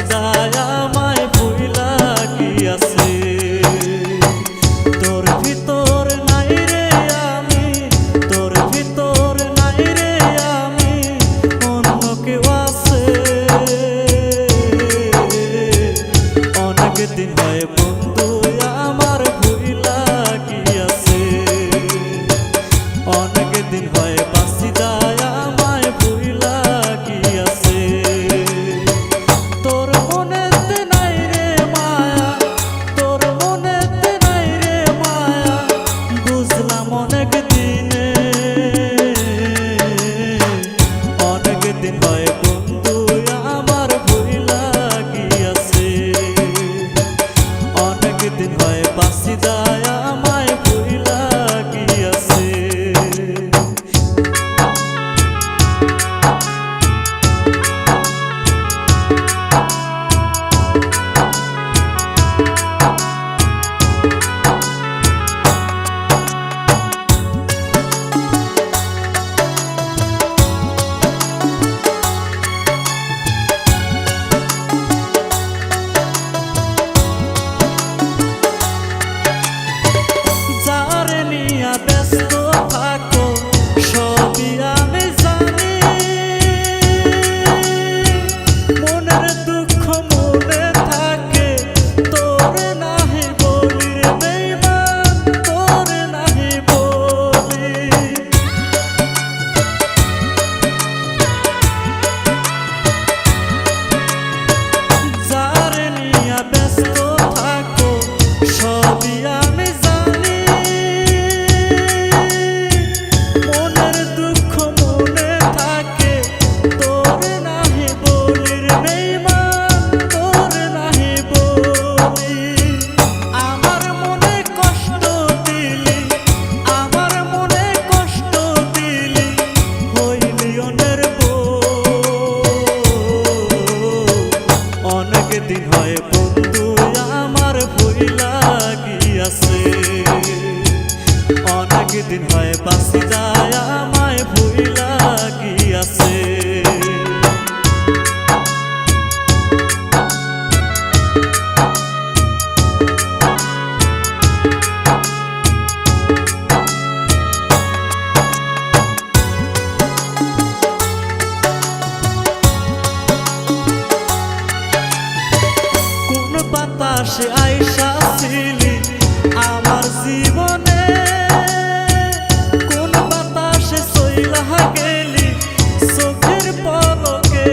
বাসিদায় আমায় ভুইলা গিয়াছে। তোর ভিতর নাই রে আমি, তোর ভিতর নাই রে আমি, অন্য কেউ আছে। অনেক দিন হয় বন্ধু আমার ভুইলা গিয়াছে, অনেক দিন হয় বাসিদায় আমায় ভুইলা গিয়াছে। তোর মনেতে নাই রে মায়া, তোর মনেতে নাই রে মায়া, বুঝলাম অনেক দিনে। অনেক দিন হয় বন্ধু আমার ভুইলা গিয়াছে, অনেক দিন হয় বাসিদায় আমায় ভুইলা গিয়াছে। যারে নিয়া ব্যস্ত থাকো সবই আমি জানি, মনের দুঃখ মনে থাকে তোরে নাহি বলি রে বেঈমান, তোরে নাহি বলি। যারে নিয়া ব্যস্ত থাকো সবই আমি জানি, মনের দুঃখ মনে থাকে তোরে নাহি বলি রে বেঈমান, তোরে নাহি বলি। আমার মনে কষ্ট দিলি, আমার মনে কষ্ট দিলি, হইলি অন্যের বউ। অনেক দিন হয় বন্ধু আমার ভুইলা গিয়াছে, অনেক দিন হয় বাসিদায় আমায় ভুইলা গিয়াছে। কোন বাতাসে আইসা ছিলি আমার জীবনে, কোন বাতাসে চইলা গেলি চোখের পলকে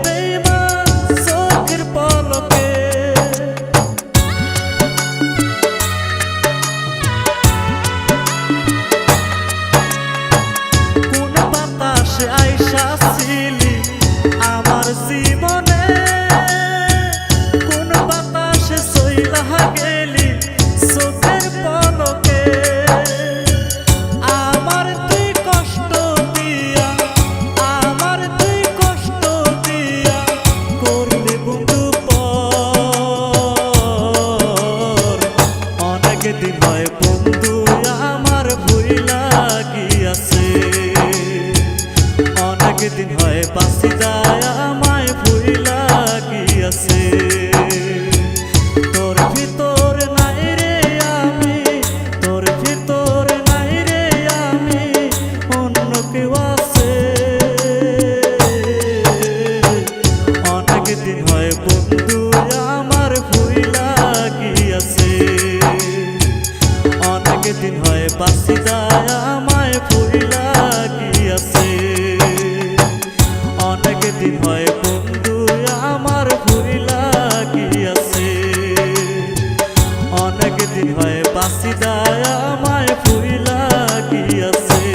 বেঈমান, চোখের পলকে। কোন বাতাসে আইসা ছিলি আমার জীবনে, কোন বাতাসে চইলা গেলি চোখের পলকে। আমার তুই কষ্ট দিয়া, আমার তুই কষ্ট দিয়া, করলি বন্ধু পর। অনেক দিন হয় বন্ধু আমার ভুইলা গিয়াছে, অনেক দিন হয় বাসিদায় আমায় ভুইলা গিয়াছে। তোর ভিতর নাই রে আমি, তোর ভিতর নাই রে আমি, অন্য কেউ আছে। অনেক দিন হয় বন্ধু আমার ভুইলা গিয়াছে, অনেক দিন হয় বাসিদায় আমায় ভুইলা গিয়াছে। অনেক দিন হয় বন্ধু আমার ভুইলা গিয়াছে, অনেক দিন হয় বাসিদায় আমায় ভুইলা গিয়াছে।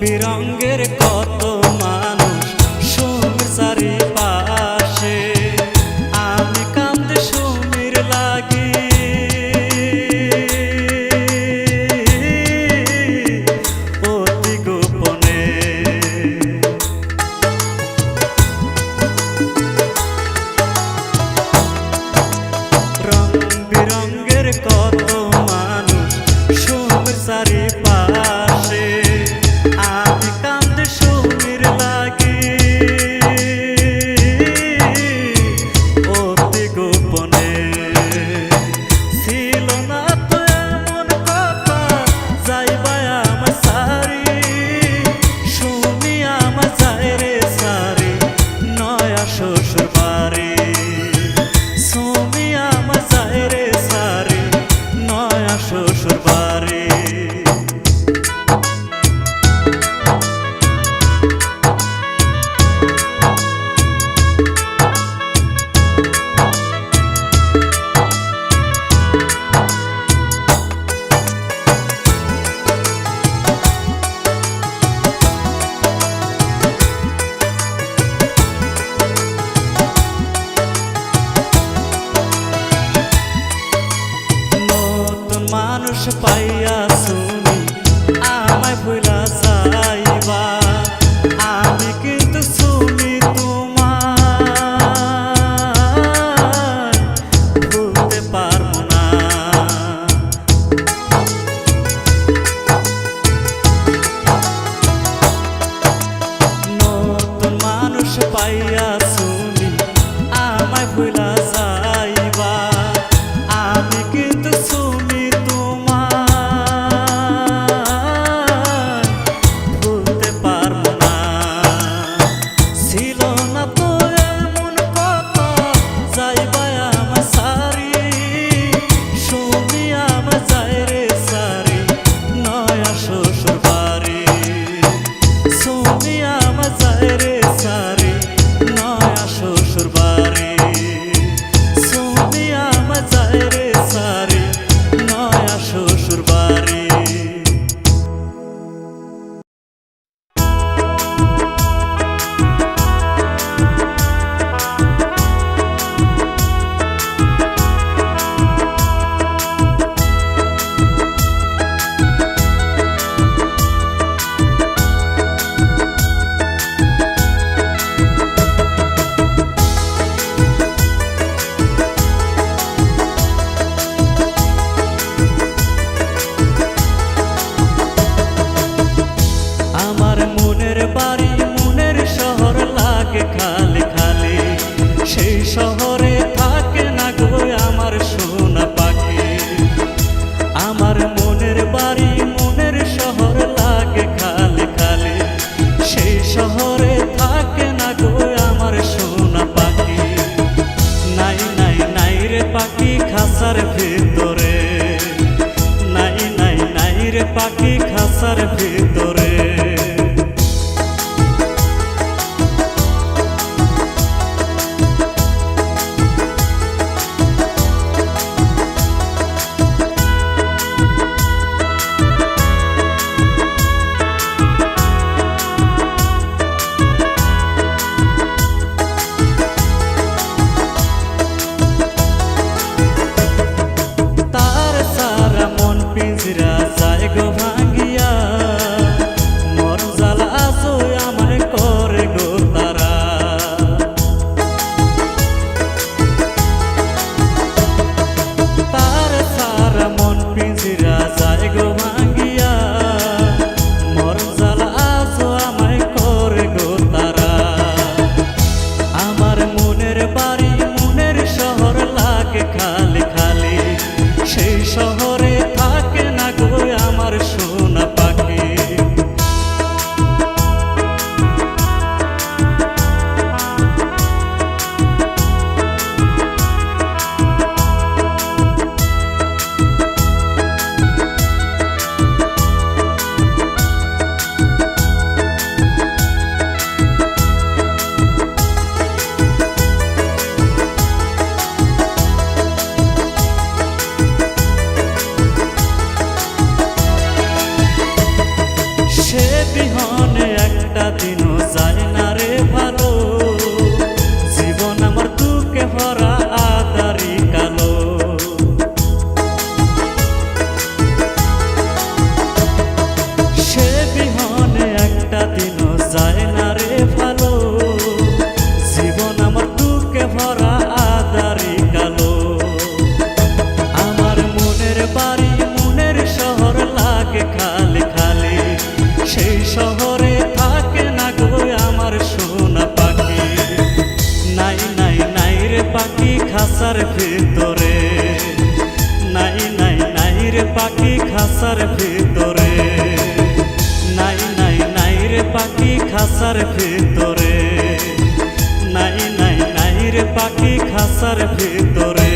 বিরঙ্গের কত মানুষ সুমির চারিপাশে, আমি কান্দে সুমির লাগি অতি গোপনে। রং বিরঙ্গের কত মানুষ সুমির চারিপাশে, আমি কান্দে সুমির লাগি অতি গোপনে। ছিল না তো এমন কথা যাইবা আমার সারি, সুমি আমার যায় রে সারি নয়া শ্বশুর বাড়ি। সুমি আমার যায় রে সারি নয়া শ্বশুর বাড়ি। মানুষ পাইয়া শুনি আমায় ভুলা যাইবা, আমি কিন্তু শুনি তোমায় ভুলতে পারবো না। নতুন মানুষ পাইয়া শুনি আমায় ভুলা যাইবা, আমি কিন্তু শুনি ভুলতে পারবো না। ছিল না তো এমন কথা যাইবা আমার সারি, সুমি আমার যায় রে সারি নয়া শ্বশুর বাড়ি। সুমি আমার যায় রে সারি নয়া শ্বশুর বাড়ি। সুমি আমার যায় রে সারি নয়া শ্বশুর বাড়ি। আমার মনের বাড়ি মনের শহর লাগে খালি খালি, সেই শহরে থাকে না গো আমার সোনা পাখি। আমার মনের বাড়ি মনের শহর লাগে খালি খালি, সেই শহরে থাকে না গো আমার সোনা পাখি। নাই নাই নাই রে পাখি খাঁচার ভিতরে, নাই নাই নাই রে পাখি খাঁচার ভিতরে। তার সারা মন পিঞ্জরা যায় গো ভাঙ্গিয়া, একটা দিনও যায় না রে ভালো, জীবন আমার দুঃখে ভরা আঁধারি কালো। সে বিহনে একটা দিনও যায় না রে ভালো, জীবন আমার দুঃখে ভরা আঁধারি কালো। আমার মনের বাড়ি মনের শহর লাগে খালি খালি, সেই শহরে থাকে না গো আমার সোনা পাখি। নাই নাই নাই রে পাখি খাঁচার ভিতরে, নাই নাই নাই রে পাখি খাঁচার ভিতরে, নাই নাই নাই রে পাখি খাঁচার ভিতরে, নাই নাই নাই রে পাখি খাঁচার ভিতরে।